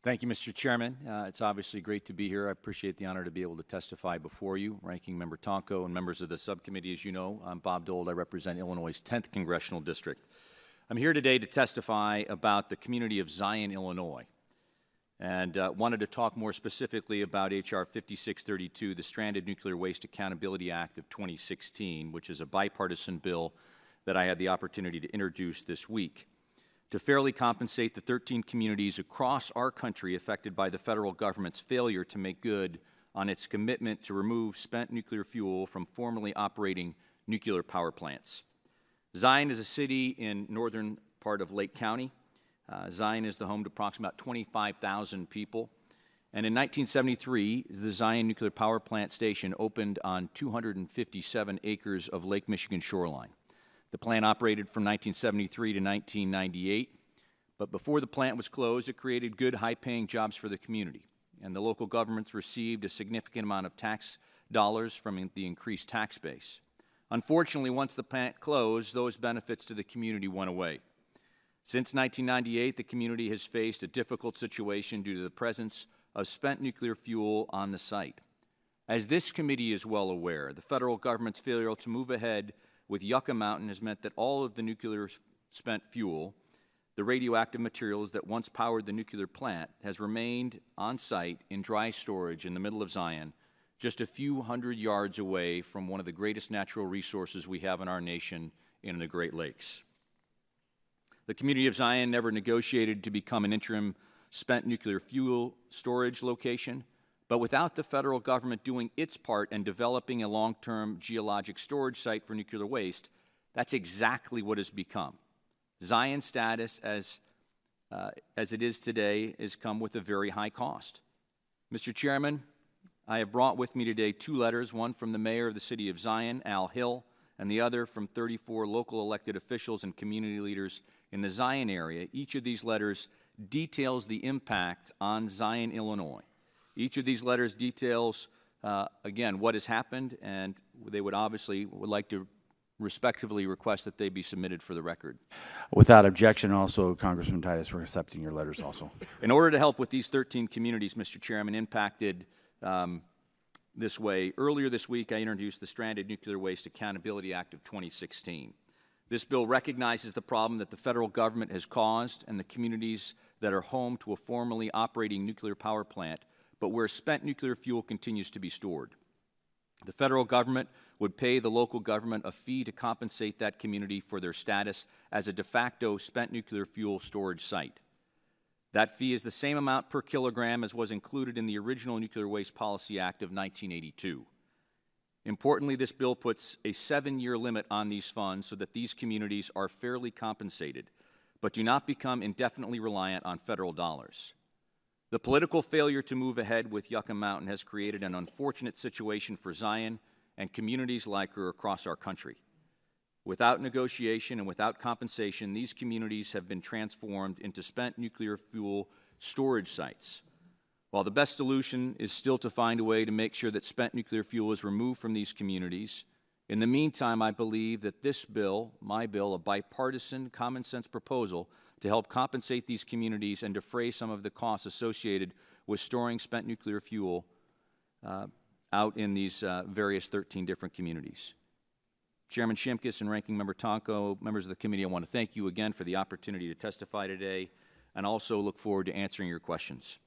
Thank you, Mr. Chairman. It's obviously great to be here. I appreciate the honor to be able to testify before you, Ranking Member Tonko and members of the subcommittee. As you know, I'm Bob Dold. I represent Illinois' 10th Congressional District. I'm here today to testify about the community of Zion, Illinois, and wanted to talk more specifically about H.R. 5632, the Stranded Nuclear Waste Accountability Act of 2016, which is a bipartisan bill that I had the opportunity to introduce this week, to fairly compensate the 13 communities across our country affected by the federal government's failure to make good on its commitment to remove spent nuclear fuel from formerly operating nuclear power plants. Zion is a city in northern part of Lake County. Zion is the home to approximately 25,000 people. And in 1973, the Zion Nuclear Power Plant Station opened on 257 acres of Lake Michigan shoreline. The plant operated from 1973 to 1998, but before the plant was closed, it created good, high-paying jobs for the community, and the local governments received a significant amount of tax dollars from the increased tax base. Unfortunately, once the plant closed, those benefits to the community went away. Since 1998, the community has faced a difficult situation due to the presence of spent nuclear fuel on the site. As this committee is well aware, the federal government's failure to move ahead with Yucca Mountain has meant that all of the nuclear spent fuel, the radioactive materials that once powered the nuclear plant, has remained on site in dry storage in the middle of Zion, just a few hundred yards away from one of the greatest natural resources we have in our nation in the Great Lakes. The community of Zion never negotiated to become an interim spent nuclear fuel storage location, but without the federal government doing its part and developing a long-term geologic storage site for nuclear waste, that's exactly what has become. Zion's status as it is today has come with a very high cost. Mr. Chairman, I have brought with me today two letters, one from the mayor of the city of Zion, Al Hill, and the other from 34 local elected officials and community leaders in the Zion area. Each of these letters details the impact on Zion, Illinois. Each of these letters details, again, what has happened, and they would like to respectfully request that they be submitted for the record. Without objection, also, Congressman Titus, we're accepting your letters also. In order to help with these 13 communities, Mr. Chairman, impacted this way, earlier this week I introduced the Stranded Nuclear Waste Accountability Act of 2016. This bill recognizes the problem that the federal government has caused and the communities that are home to a formerly operating nuclear power plant, but where spent nuclear fuel continues to be stored. The federal government would pay the local government a fee to compensate that community for their status as a de facto spent nuclear fuel storage site. That fee is the same amount per kilogram as was included in the original Nuclear Waste Policy Act of 1982. Importantly, this bill puts a 7-year limit on these funds so that these communities are fairly compensated, but do not become indefinitely reliant on federal dollars. The political failure to move ahead with Yucca Mountain has created an unfortunate situation for Zion and communities like her across our country. Without negotiation and without compensation, these communities have been transformed into spent nuclear fuel storage sites. While the best solution is still to find a way to make sure that spent nuclear fuel is removed from these communities, in the meantime, I believe that this bill, my bill, a bipartisan, common-sense proposal to help compensate these communities and defray some of the costs associated with storing spent nuclear fuel out in these various 13 different communities. Chairman Shimkus and Ranking Member Tonko, members of the committee, I want to thank you again for the opportunity to testify today and also look forward to answering your questions.